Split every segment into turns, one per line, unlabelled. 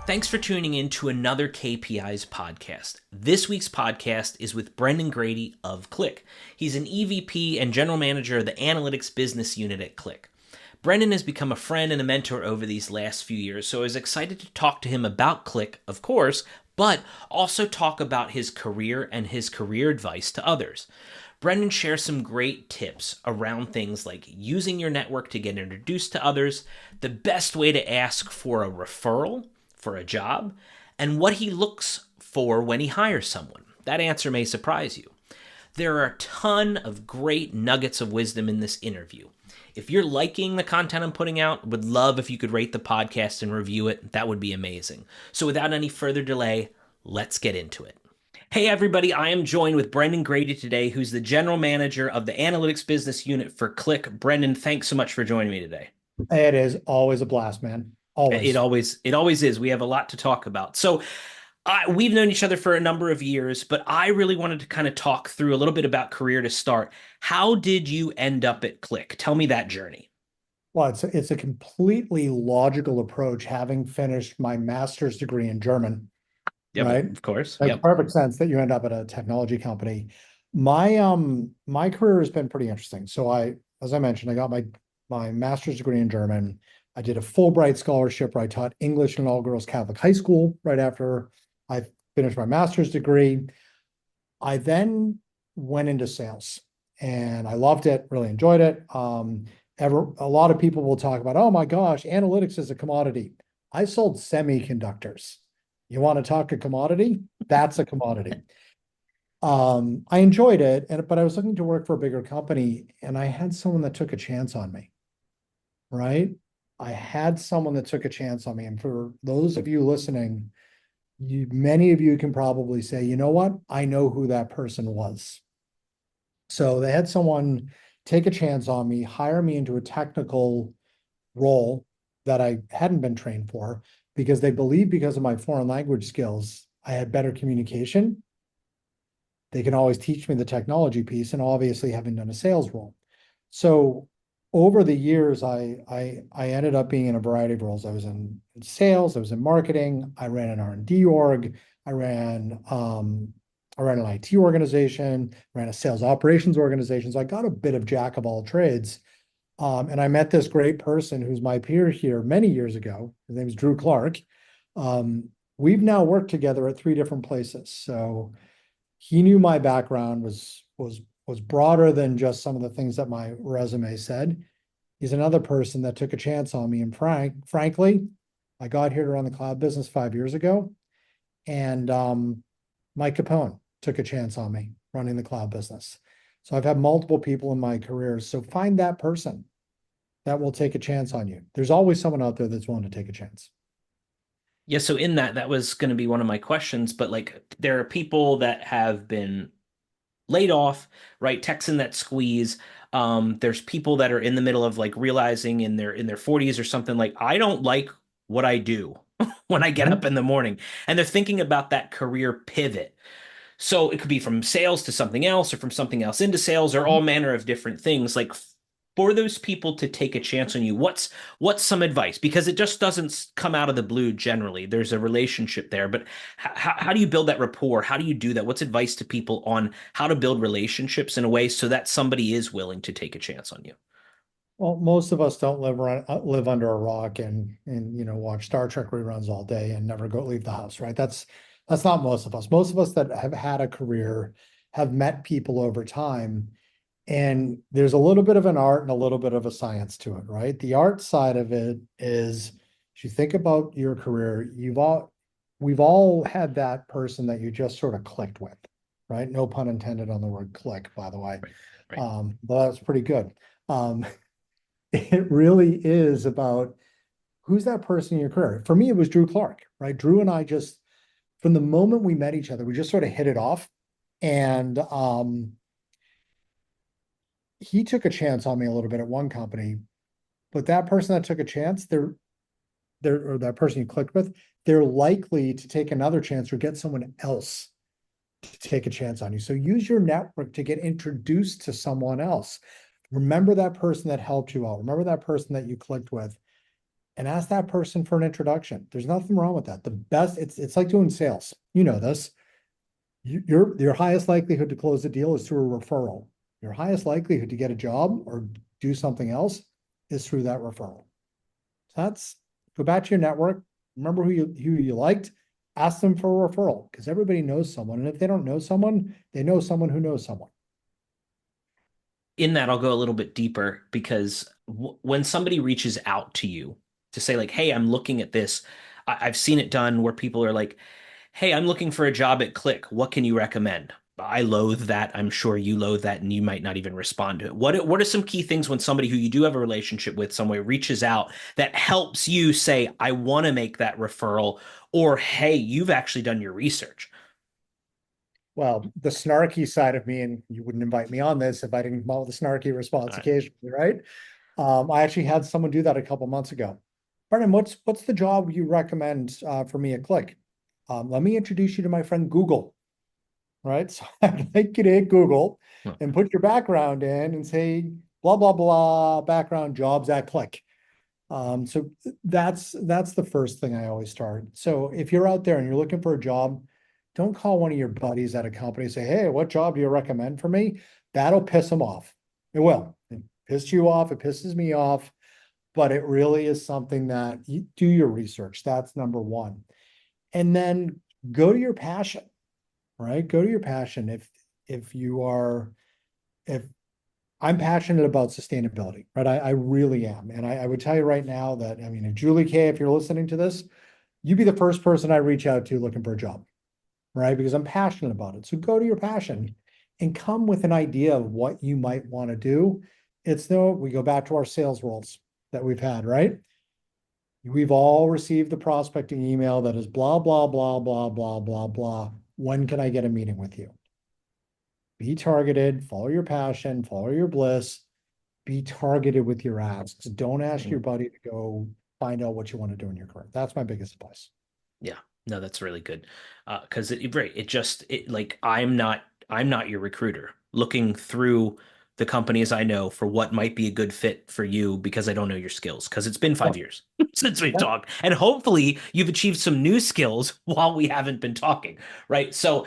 Thanks for tuning in to another KPIs podcast. This week's podcast is with Brendan Grady of Qlik. He's an EVP and General Manager of the Analytics Business Unit at Qlik. Brendan has become a friend and a mentor over these last few years, so I was excited to talk to him about Qlik, of course, but also talk about his career and his career advice to others. Brendan shares some great tips around things like using your network to get introduced to others, the best way to ask for a referral for a job, and what he looks for when he hires someone. That answer may surprise you. There are a ton of great nuggets of wisdom in this interview. If you're liking the content I'm putting out, would love if you could rate the podcast and review it. That would be amazing. So without any further delay, let's get into it. Hey everybody, I am joined with Brendan Grady today, who's the General Manager of the Analytics Business Unit for Qlik. Brendan, thanks so much for joining me today.
It is always a blast, man.
It
Always.
always is. We have a lot to talk about. So we've known each other for a number of years, but I really wanted to kind of talk through a little bit about career to start. How did you end up at Qlik? Tell me that journey.
Well, it's a completely logical approach, having finished my master's degree in German,
Yep,
right?
of course.
Makes
Yep.
perfect sense that you end up at a technology company. My career has been pretty interesting. So as I mentioned, I got my master's degree in German. I did a Fulbright scholarship where I taught English in an all-girls Catholic high school right after I finished my master's degree. I then went into sales and I loved it, really enjoyed it. A lot of people will talk about, oh my gosh, analytics is a commodity. I sold semiconductors. You want to talk a commodity? That's a commodity. I enjoyed it, but I was looking to work for a bigger company, and I had someone that took a chance on me, right? I had someone that took a chance on me. And for those of you listening, many of you can probably say, you know what? I know who that person was. So they had someone take a chance on me, hire me into a technical role that I hadn't been trained for, because they believed because of my foreign language skills, I had better communication. They can always teach me the technology piece, and obviously having done a sales role. So over the years, I ended up being in a variety of roles. I was in sales, I was in marketing, I ran an R&D org, I ran an IT organization, ran a sales operations organization. So I got a bit of jack of all trades. And I met this great person who's my peer here many years ago. His name is Drew Clark. We've now worked together at 3 different places. So he knew my background was broader than just some of the things that my resume said. He's another person that took a chance on me. And frankly, I got here to run the cloud business 5 years ago. And Mike Capone took a chance on me running the cloud business. So I've had multiple people in my career. So find that person that will take a chance on you. There's always someone out there that's willing to take a chance.
Yeah, so in that was going to be one of my questions, but like there are people that have been laid off, right? Texting that squeeze. There's people that are in the middle of like realizing in their 40s or something like I don't like what I do when I get up
Mhm.
in the morning. And they're thinking about that career pivot. So it could be from sales to something else or from something else into sales or all manner of different things. Like for those people to take a chance on you, what's some advice? Because it just doesn't come out of the blue generally. There's a relationship there, but how do you build that rapport? How do you do that? What's advice to people on how to build relationships in a way so that somebody is willing to take a chance on you?
Well, most of us don't live under a rock and watch Star Trek reruns all day and never go leave the house, right? That's not most of us. Most of us that have had a career have met people over time, and there's a little bit of an art and a little bit of a science to it, right? The art side of it is, if you think about your career, we've all had that person that you just sort of clicked with, right? No pun intended on the word click, by the way.
Right. Right.
But that's pretty good. Um, it really is about who's that person in your career. For me, it was Drew Clark, right? Drew and I just, from the moment we met each other, we just sort of hit it off. And he took a chance on me a little bit at one company, but that person that took a chance, or that person you clicked with, they're likely to take another chance or get someone else to take a chance on you. So use your network to get introduced to someone else. Remember that person that helped you out. Remember that person that you clicked with. and ask that person for an introduction. There's nothing wrong with that. The best, it's like doing sales. You know this. Your highest likelihood to close a deal is through a referral. Your highest likelihood to get a job or do something else is through that referral. So that's go back to your network. Remember who you liked. Ask them for a referral because everybody knows someone, and if they don't know someone, they know someone who knows someone.
In that, I'll go a little bit deeper because when somebody reaches out to you to say like, "Hey, I'm looking at this," I've seen it done where people are like, "Hey, I'm looking for a job at Qlik. What can you recommend?" I loathe that. I'm sure you loathe that, and you might not even respond to it. What are some key things when somebody who you do have a relationship with, somebody reaches out that helps you say, "I want to make that referral," or "Hey, you've actually done your research."
Well, the snarky side of me, and you wouldn't invite me on this if I didn't come out with a snarky
All
response
right.
occasionally, right? I actually had someone do that a couple months ago. Brendan, what's the job you recommend for me at Qlik? Let me introduce you to my friend Google, right? So I'd like you to hit Google
Well,
and put your background in and say blah blah blah background jobs at Qlik. So that's the first thing I always start. So if you're out there and you're looking for a job, don't call one of your buddies at a company and say, "Hey, what job do you recommend for me?" That'll piss them off. It will. It pisses you off. It pisses me off. But it really is something that you do your research. That's number one. And then go to your passion, right? Go to your passion. If you are, if I'm passionate about sustainability, right? I really am. And I would tell you right now that, I mean, if Julie K, if you're listening to this, you'd be the first person I reach out to looking for a job, right? Because I'm passionate about it. So go to your passion and come with an idea of what you might want to do. It's no, we go back to our sales roles that we've had, right? We've all received the prospecting email that is blah, blah, blah, blah, blah, blah, blah. When can I get a meeting with you? Be targeted, follow your passion, follow your bliss, be targeted with your asks. Don't ask your buddy to go find out what you want to do in your career. That's my biggest advice.
yeah, no, that's really good. Because right, it like I'm not your recruiter looking through the companies I know for what might be a good fit for you because I don't know your skills because it's been
Yeah,
5 years since we've
yeah,
talked, and hopefully you've achieved some new skills while we haven't been talking, right? So,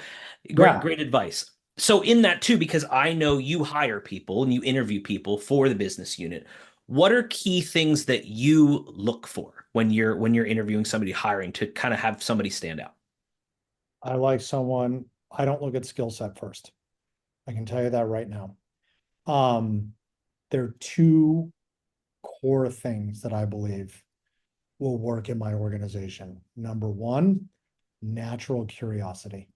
great,
yeah.
great advice. So in that too, because I know you hire people and you interview people for the business unit. What are key things that you look for when you're interviewing somebody hiring to kind of have somebody stand out?
I like someone, I don't look at skill set first. I can tell you that right now. Um, there are two core things that I believe will work in my organization. Number one, natural curiosity.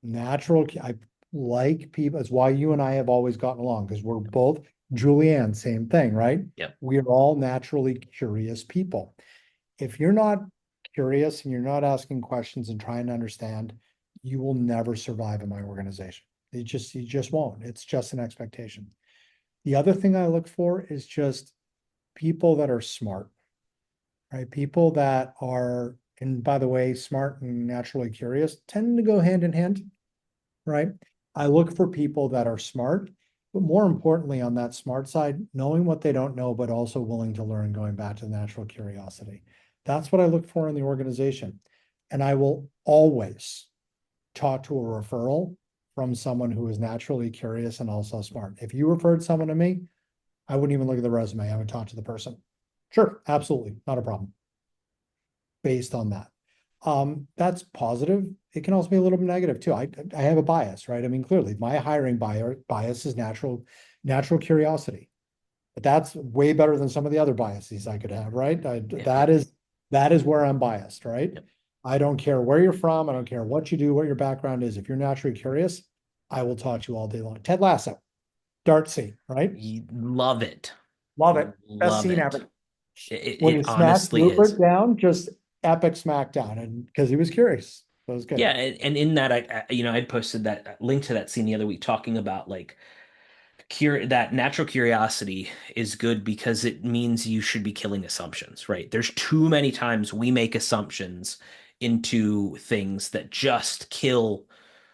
I like people. It's why you and I have always gotten along because we're both Julianne, same thing, right?
Yep.
We are all naturally curious people. If you're not curious and you're not asking questions and trying to understand, you will never survive in my organization. You just won't. It's just an expectation. The other thing I look for is just people that are smart, right? People that are, and by the way, smart and naturally curious tend to go hand in hand, right? I look for people that are smart, but more importantly, on that smart side, knowing what they don't know, but also willing to learn, going back to natural curiosity. That's what I look for in the organization. And I will always talk to a referral from someone who is naturally curious and also smart. If you referred someone to me, I wouldn't even look at the resume. I would talk to the person. Sure, absolutely, not a problem based on that. That's positive. It can also be a little bit negative too. I have a bias, right? I mean, clearly my hiring bias is natural curiosity, but that's way better than some of the other biases I could have, right?
Yeah. Yep.
That is where I'm biased, right?
Yep.
I don't care where you're from. I don't care what you do, what your background is. If you're naturally curious, I will talk to you all day long. Ted Lasso, dart scene, right?
Love it.
Love it. Best
Love
scene
it.
ever. When
It
he smacked
honestly is.
Rupert down, just epic smackdown, and because he was curious. So it was good.
Yeah, and in that I'd posted that link to that scene the other week talking about like that natural curiosity is good because it means you should be killing assumptions, right? There's too many times we make assumptions into things that just kill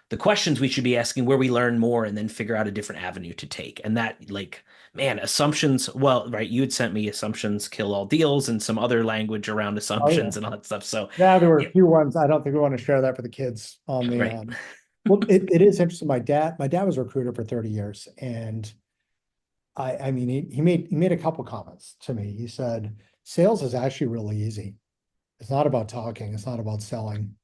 the questions we should be asking where we learn more and then figure out a different avenue to take. And that like Man, assumptions. Well, right, you had sent me assumptions kill all deals and some other language around
Oh yeah.
assumptions and all that stuff. So,
Yeah, there were
yeah,
a few ones. I don't think we want to share that for the kids on the
right.
well, it is interesting. My dad was a recruiter for 30 years, and I mean he made a couple comments to me. He said, sales is actually really easy. It's not about talking, it's not about selling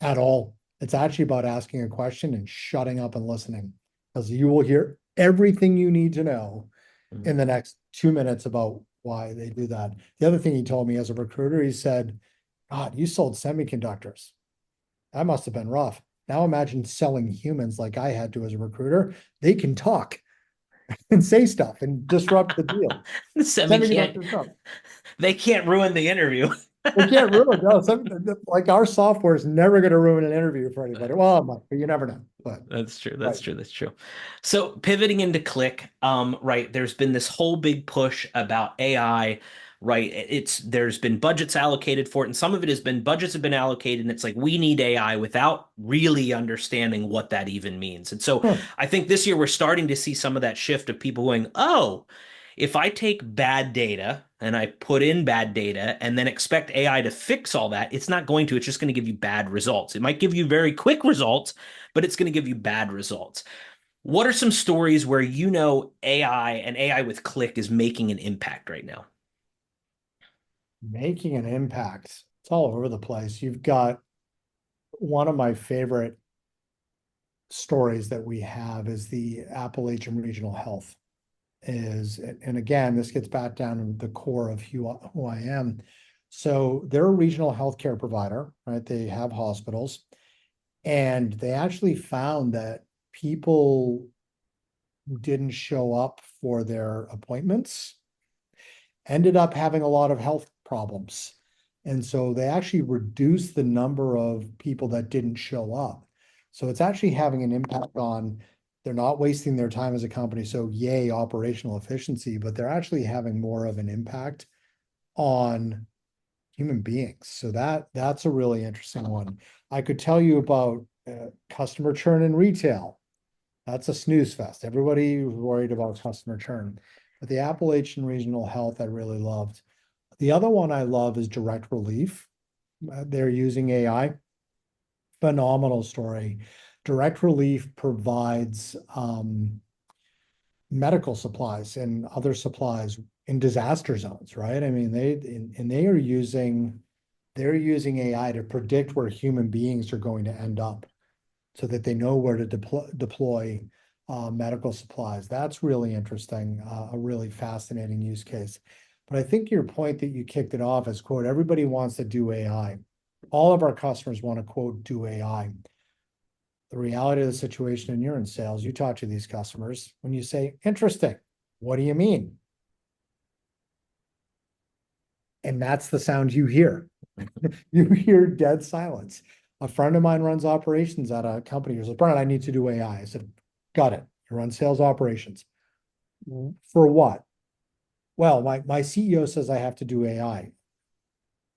at all. It's actually about asking a question and shutting up and listening. Because you will hear everything you need to know
Mhm.
in the next 2 minutes about why they do that. The other thing he told me as a recruiter, he said, God, you sold semiconductors. That must have been rough. Now imagine selling humans like I had to as a recruiter. They can talk and say stuff and disrupt the deal.
The semi can't,
Semiconductor stuff.
they can't ruin the interview.
They can't ruin it. No, like our software is never going to ruin an interview for anybody. Well, it might, but you never know. But
That's true.
right.
That's true. That's true. So pivoting into Qlik, right, there's been this whole big push about AI, right? There's been budgets allocated for it, and some of it has been budgets have been allocated, and it's like we need AI without really understanding what that even means. And so
Huh.
I think this year we're starting to see some of that shift of people going, oh, if I take bad data and I put in bad data and then expect AI to fix all that, it's not going to. It's just going to give you bad results. It might give you very quick results, but it's going to give you bad results. What are some stories where you know AI and AI with Qlik is making an impact right now?
Making an impact. It's all over the place. You've got one of my favorite stories that we have is the Appalachian Regional Health. And again, this gets back down to the core of who I am. So they're a regional healthcare provider, right? They have hospitals, and they actually found that people who didn't show up for their appointments ended up having a lot of health problems. And so they actually reduced the number of people that didn't show up. So it's actually having an impact on, they're not wasting their time as a company. So yay, operational efficiency, but they're actually having more of an impact on human beings. So that's a really interesting one. I could tell you about customer churn in retail. That's a snooze fest. Everybody was worried about customer churn. But the Appalachian Regional Health I really loved. The other one I love is Direct Relief. They're using AI. Phenomenal story. Direct Relief provides medical supplies and other supplies in disaster zones, right? I mean, they're using AI to predict where human beings are going to end up so that they know where to deploy medical supplies. That's really interesting, a really fascinating use case. But I think your point that you kicked it off is, quote, everybody wants to do AI. All of our customers want to, quote, do AI. The reality of the situation, and you're in sales, you talk to these customers, when you say, interesting, what do you mean? And that's the sound you hear. You hear dead silence. A friend of mine runs operations at a company. He said, Brian, I need to do AI. I said, got it. You run sales operations. For what? Well, my CEO says I have to do AI.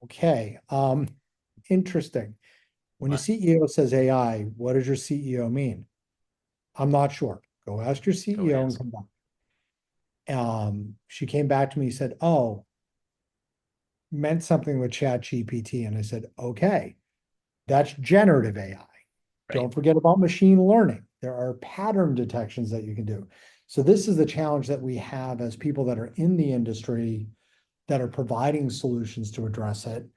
Okay. Interesting. When your
What?
CEO says AI, what does your CEO mean? I'm not sure. Go ask your
Go
CEO and
ask.
come back. She came back to me and said, oh, meant something with Chat GPT. And I said, okay, that's generative AI.
Right.
Don't forget about machine learning. There are pattern detections that you can do. So this is the challenge that we have as people that are in the industry that are providing solutions to address it.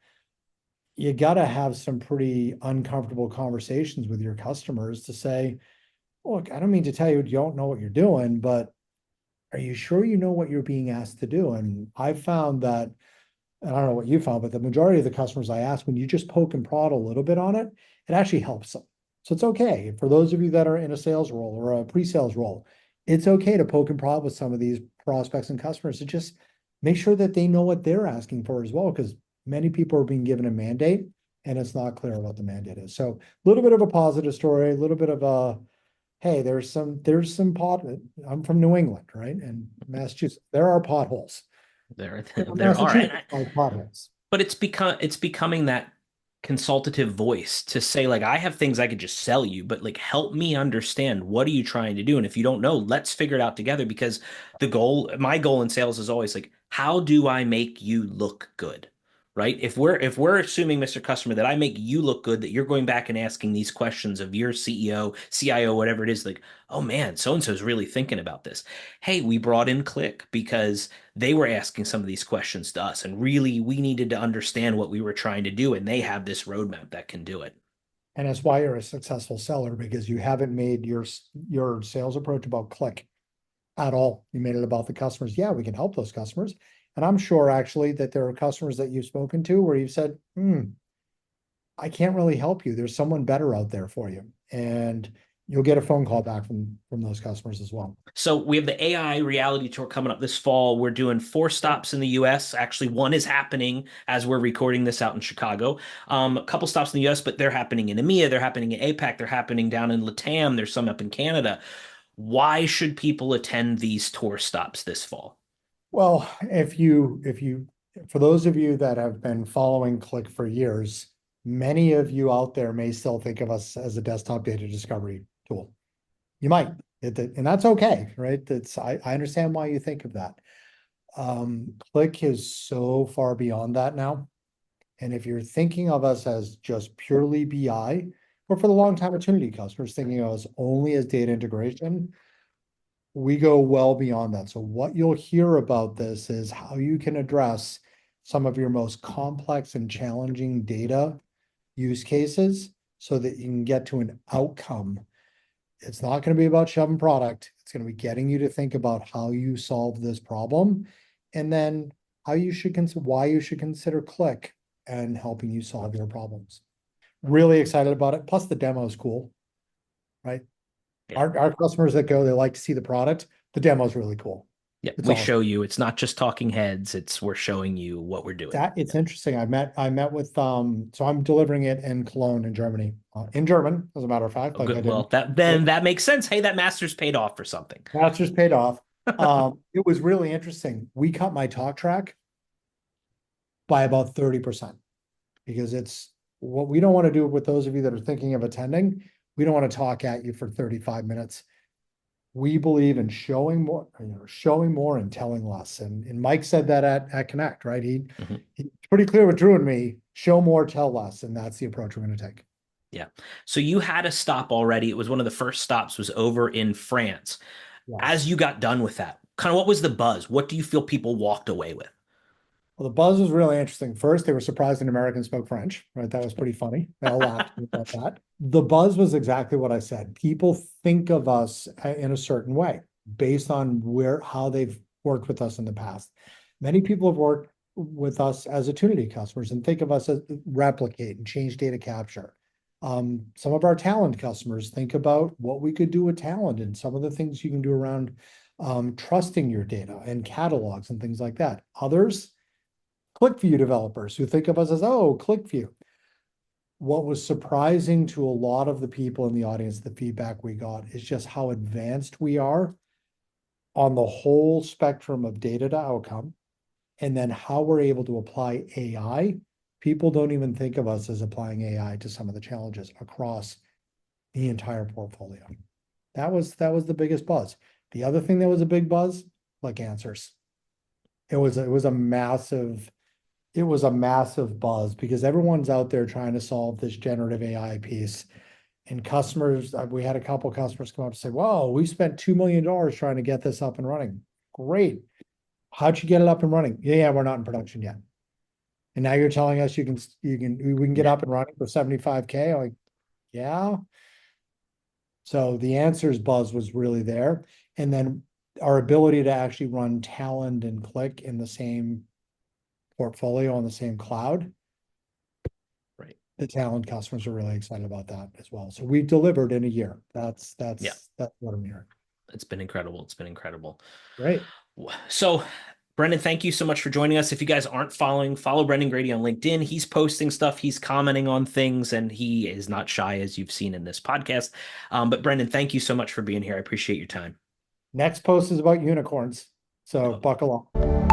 You got to have some pretty uncomfortable conversations with your customers to say, look, I don't mean to tell you don't know what you're doing, but are you sure you know what you're being asked to do? And I found that, and I don't know what you found, but the majority of the customers I ask, when you just poke and prod a little bit on it, it actually helps them. So it's okay. For those of you that are in a sales role or a pre-sales role, it's okay to poke and prod with some of these prospects and customers to just make sure that they know what they're asking for as well, because many people are being given a mandate and it's not clear what the mandate is. So a little bit of a positive story, a little bit of a, hey, there's some pot. I'm from New England, right? And Massachusetts, there are potholes.
There,
You know,
there are,
Massachusetts are potholes.
but it's becoming that consultative voice to say, like, I have things I could just sell you, but like help me understand, what are you trying to do? And if you don't know, let's figure it out together, because my goal in sales is always like, how do I make you look good? Right? If we're assuming, Mr. Customer, that I make you look good, that you're going back and asking these questions of your CEO, CIO, whatever it is, like, oh man, so and so is really thinking about this. Hey, we brought in Qlik because they were asking some of these questions to us, and really we needed to understand what we were trying to do, and they have this roadmap that can do it.
And that's why you're a successful seller, because you haven't made your sales approach about Qlik at all. You made it about the customers. Yeah, we can help those customers. And I'm sure actually that there are customers that you've spoken to where you've said, I can't really help you. There's someone better out there for you. And you'll get a phone call back from those customers as well.
So we have the AI reality tour coming up this fall. We're doing 4 stops in the US. Actually, one is happening as we're recording this out in Chicago. A couple stops in the US, but they're happening in EMEA, they're happening in APAC, they're happening down in LATAM, there's some up in Canada. Why should people attend these tour stops this fall?
Well, for those of you that have been following Qlik for years, many of you out there may still think of us as a desktop data discovery tool. You might, and that's okay, right? I understand why you think of that. Qlik is so far beyond that now. And if you're thinking of us as just purely BI, or for the long-time opportunity customers thinking of us only as data integration, we go well beyond that. So what you'll hear about this is how you can address some of your most complex and challenging data use cases so that you can get to an outcome. It's not going to be about shoving product. It's going to be getting you to think about how you solve this problem, and then why you should consider Qlik and helping you solve your problems. Really excited about it. Plus the demo is cool, right?
Yeah.
Our customers that go, they like to see the product. The demo is really cool.
Yeah,
It's
we
awesome.
show you. It's not just talking heads. We're showing you what we're doing.
It's interesting. I met with so I'm delivering it in Cologne in Germany, in German, as a matter of fact.
Oh,
Like I
good. Well,
didn't.
that makes sense. Hey, that master's paid off for something.
Masters paid off. It was really interesting. We cut my talk track by about 30%, because it's what we don't want to do with those of you that are thinking of attending. We don't want to talk at you for 35 minutes. We believe in showing more and telling less. And Mike said that at Connect, right? He's pretty clear with Drew and me, show more, tell less. And that's the approach we're going to take.
Yeah. So you had a stop already. It was one of the first stops, was over in France. As
Yes.
you got done with that, kind of what was the buzz? What do you feel people walked away with?
Well, the buzz was really interesting. First, they were surprised an American spoke French, right? That was pretty funny. They all laughed about that. The buzz was exactly what I said. People think of us in a certain way based on how they've worked with us in the past. Many people have worked with us as Attunity customers and think of us as replicate and change data capture. Some of our talent customers think about what we could do with talent and some of the things you can do around trusting your data and catalogs and things like that. Others, ClickView developers who think of us as, oh, ClickView. What was surprising to a lot of the people in the audience, the feedback we got, is just how advanced we are on the whole spectrum of data to outcome, and then how we're able to apply AI. People don't even think of us as applying AI to some of the challenges across the entire portfolio. That was the biggest buzz. The other thing that was a big buzz, like answers. It was a massive buzz because everyone's out there trying to solve this generative AI piece. And customers, we had a couple customers come up and say, "Whoa, we spent $2 million trying to get this up and running." Great. How'd you get it up and running? Yeah, we're not in production yet. And now you're telling us we can get up and running for 75K. I'm like, yeah. So the answers buzz was really there. And then our ability to actually run Talend and Qlik in the same portfolio on the same cloud.
Right.
The Talend customers are really excited about that as well. So we delivered in a year. That's what I'm hearing.
It's been incredible. It's been incredible.
Great.
So, Brendan, thank you so much for joining us. If you guys aren't following, follow Brendan Grady on LinkedIn. He's posting stuff, he's commenting on things, and he is not shy, as you've seen in this podcast. But Brendan, thank you so much for being here. I appreciate your time.
Next post is about unicorns. So buckle up.